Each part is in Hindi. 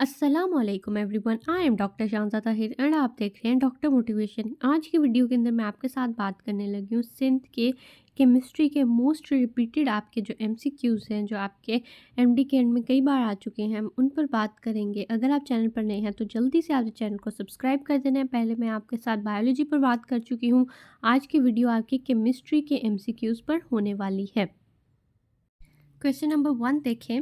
अस्सलामुअलैकुम everyone, I am doctor Shanta Tahir and आप देख रहे हैं डॉक्टर मोटिवेशन। आज की वीडियो के अंदर मैं आपके साथ बात करने लगी हूँ सिंथ के केमिस्ट्री के मोस्ट रिपीटेड आपके जो एमसीक्यूज़ हैं, जो आपके एमडी के एंड में कई बार आ चुके हैं, हम उन पर बात करेंगे। अगर आप चैनल पर नए हैं तो जल्दी से आप चैनल को सब्सक्राइब कर देना है। पहले मैं आपके साथ बायोलॉजी पर बात कर चुकी हूँ, आज की वीडियो आपकी केमिस्ट्री के एमसीक्यूज़ पर होने वाली है। क्वेश्चन नंबर 1 देखें।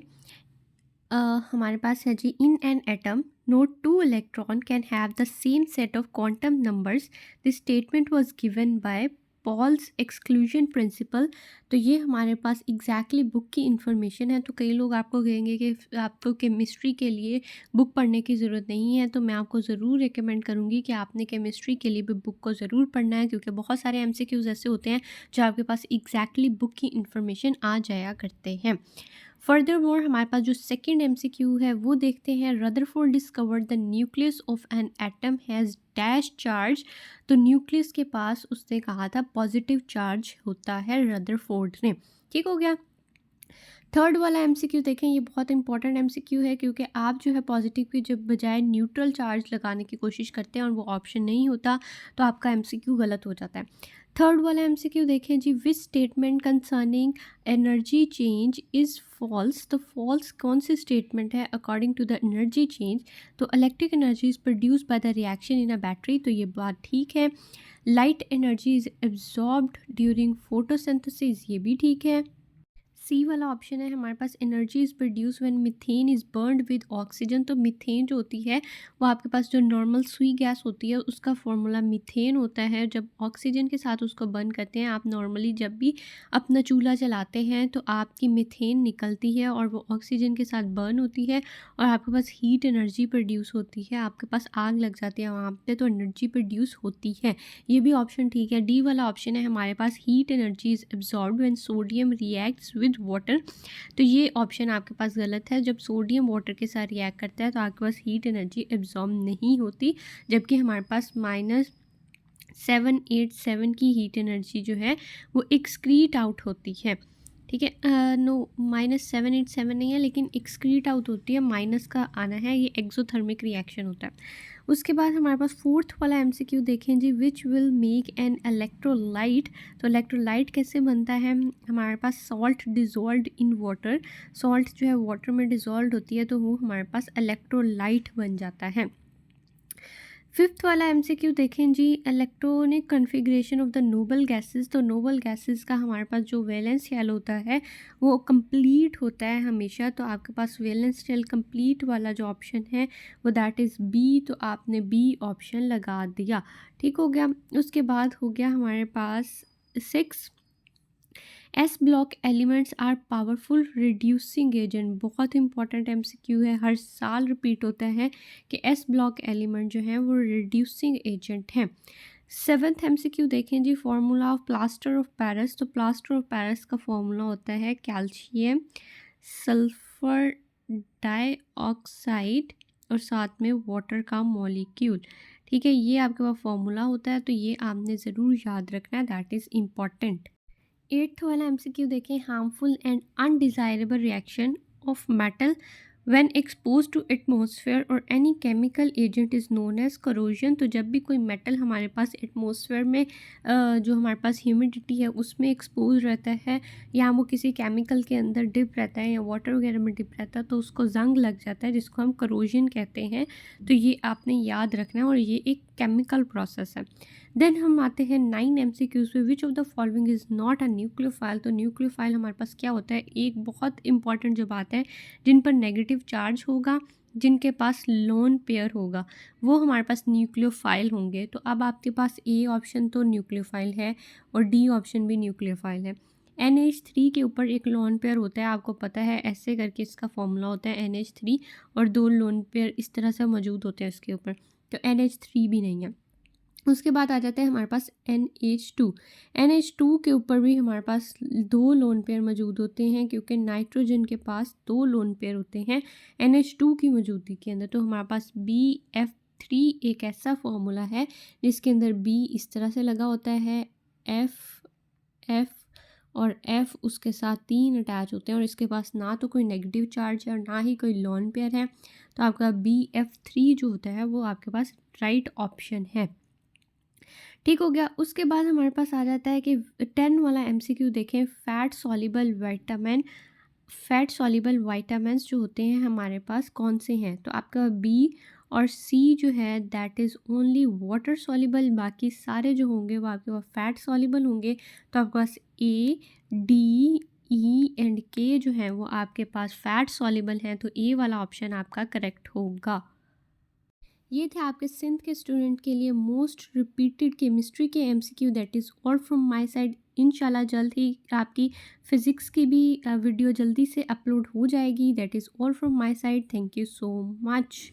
हमारे पास है जी, in an atom no two electron can have the same set of quantum numbers. This statement was given by Pauli's exclusion principle. तो ये हमारे पास एग्जैक्टली बुक की इंफॉर्मेशन है। तो कई लोग आपको कहेंगे कि आपको केमिस्ट्री के लिए बुक पढ़ने की ज़रूरत नहीं है, तो मैं आपको ज़रूर रिकमेंड करूँगी कि आपने केमिस्ट्री के लिए भी बुक को ज़रूर पढ़ना है, क्योंकि बहुत सारे एमसीक्यूज़ ऐसे होते हैं जो आपके पास एग्जैक्टली बुक की इंफॉर्मेशन आ जाया करते हैं। फर्दर मोर हमारे पास जो सेकेंड एमसीक्यू है वो देखते हैं। Rutherford discovered the nucleus of an atom has dash charge. तो न्यूक्लियस के पास उसने कहा था पॉजिटिव चार्ज होता है, रदरफोर्ड ने। ठीक हो गया। थर्ड वाला एमसीक्यू देखें, ये बहुत इंपॉर्टेंट एमसीक्यू है, क्योंकि आप जो है पॉजिटिव की जब बजाय न्यूट्रल चार्ज लगाने की कोशिश करते हैं और वो ऑप्शन नहीं होता, तो आपका एमसीक्यू गलत हो जाता है। थर्ड वाला एमसीक्यू देखें जी, which statement concerning energy change is false. तो फॉल्स कौन सी स्टेटमेंट है according to the energy change? तो electric energy is produce by the reaction in a battery. तो ये बात ठीक है। Light energy is absorbed during photosynthesis, ये भी ठीक है। सी वाला ऑप्शन है हमारे पास, energy is produce when methane is burned with oxygen. तो मीथेन जो होती है वो आपके पास जो नॉर्मल सुई गैस होती है उसका फॉर्मूला मीथेन होता है। जब ऑक्सीजन के साथ उसको बर्न करते हैं, आप नॉर्मली जब भी अपना चूल्हा जलाते हैं तो आपकी मीथेन निकलती है और वो ऑक्सीजन के साथ बर्न होती है और आपके पास हीट एनर्जी प्रोड्यूस होती है। आपके पास आग लग जाती है वहाँ पे, तो एनर्जी प्रोड्यूस होती है। ये भी ऑप्शन ठीक है। डी वाला ऑप्शन है हमारे पास, heat energy is absorbed when sodium reacts with water. तो ये ऑप्शन आपके पास गलत है। जब सोडियम वाटर के साथ रिएक्ट करता है तो आपके पास हीट एनर्जी एब्जॉर्ब नहीं होती, जबकि हमारे पास -787 की हीट एनर्जी जो है वो एक्सक्रीट आउट होती है। ठीक है, नो, -787 नहीं है, लेकिन एक्सक्रीट आउट होती है, माइनस का आना है, ये एक्सोथर्मिक रिएक्शन होता है। उसके बाद हमारे पास फोर्थ वाला एमसीक्यू देखें जी, which will make an electrolyte. तो इलेक्ट्रोलाइट कैसे बनता है? हमारे पास salt dissolve in water, salt जो है वाटर में डिजोल्व होती है, तो वो हमारे पास इलेक्ट्रोलाइट बन जाता है। फिफ्थ वाला एमसीक्यू देखें जी, electronic configuration of the noble gases. तो नोबल गैसेस का हमारे पास जो वैलेंस शेल होता है वो कंप्लीट होता है हमेशा। तो आपके पास वैलेंस शेल कंप्लीट वाला जो ऑप्शन है वो दैट इज़ बी। तो आपने बी ऑप्शन लगा दिया। ठीक हो गया। उसके बाद हो गया हमारे पास 6, S block elements are powerful reducing agent. बहुत इंपॉर्टेंट एमसीक्यू है, हर साल रिपीट होता है कि एस ब्लॉक एलिमेंट जो है वो रिड्यूसिंग एजेंट हैं। सेवन्थ एमसीक्यू देखें जी, formula of plaster of Paris. तो प्लास्टर ऑफ पेरिस का फार्मूला होता है कैल्शियम सल्फर डाइऑक्साइड और साथ में वाटर का मॉलिक्यूल। ठीक है, ये आपके पास फार्मूला होता है, तो ये आपने ज़रूर याद रखना है, दैट इज़ इम्पॉर्टेंट। एट्थ वाला एमसीक्यू देखें, harmful and undesirable reaction of metal when expose to atmosphere और any chemical agent is known as corrosion. तो जब भी कोई मेटल हमारे पास एटमॉस्फेयर में जो हमारे पास ह्यूमिडिटी है उसमें एक्सपोज रहता है, या वो किसी केमिकल के अंदर डिप रहता है या वाटर वगैरह में डिप रहता है, तो उसको जंग लग जाता है, जिसको हम करोजन कहते हैं। तो ये आपने याद रखना है, और ये एक केमिकल प्रोसेस है। देन हम आते हैं 9 एमसीक्यूज पे, which of the following is not a nucleophile. तो न्यूक्लियोफाइल हमारे पास क्या होता है? एक बहुत इंपॉर्टेंट जो बात है, जिन पर नेगेटिव चार्ज होगा, जिनके पास लोन पेयर होगा, वो हमारे पास न्यूक्लियोफाइल होंगे। तो अब आपके पास ए ऑप्शन तो न्यूक्लियोफाइल है और डी ऑप्शन भी न्यूक्लियोफाइल है। NH3 के ऊपर एक लोन पेयर होता है, आपको पता है, ऐसे करके इसका फॉर्मूला होता है NH3, और 2 लोन पेयर इस तरह से मौजूद होते हैं इसके ऊपर, तो NH3 भी नहीं है। उसके बाद आ जाते हैं हमारे पास NH2। NH2 के ऊपर भी हमारे पास 2 लोन पेयर मौजूद होते हैं, क्योंकि नाइट्रोजन के पास 2 लोन पेयर होते हैं NH2 की मौजूदगी के अंदर। तो हमारे पास BF3 एक ऐसा फॉर्मूला है जिसके अंदर B इस तरह से लगा होता है, F F और F उसके साथ 3 अटैच होते हैं और इसके पास ना तो कोई नेगेटिव चार्ज है और ना ही कोई लोन पेयर है, तो आपका BF3 जो होता है वो आपके पास राइट ऑप्शन है। ठीक हो गया। उसके बाद हमारे पास आ जाता है कि 10 वाला MCQ देखें, फैट सॉल्युबल वाइटामिन्स जो होते हैं हमारे पास कौन से हैं, तो आपका बी और सी जो है that is only water soluble, बाकी सारे जो होंगे वो आपके पास फैट सॉल्युबल होंगे। तो आपके पास ए, डी, ई एंड के जो है वो आपके पास फैट सॉल्युबल हैं, तो ए वाला ऑप्शन आपका करेक्ट होगा। ये थे आपके सिंथ के स्टूडेंट के लिए मोस्ट रिपीटेड केमिस्ट्री के MCQ। That is all from my side. इंशाल्लाह जल्द ही आपकी फ़िज़िक्स की भी वीडियो जल्दी से अपलोड हो जाएगी। That is all from my side. Thank you so much.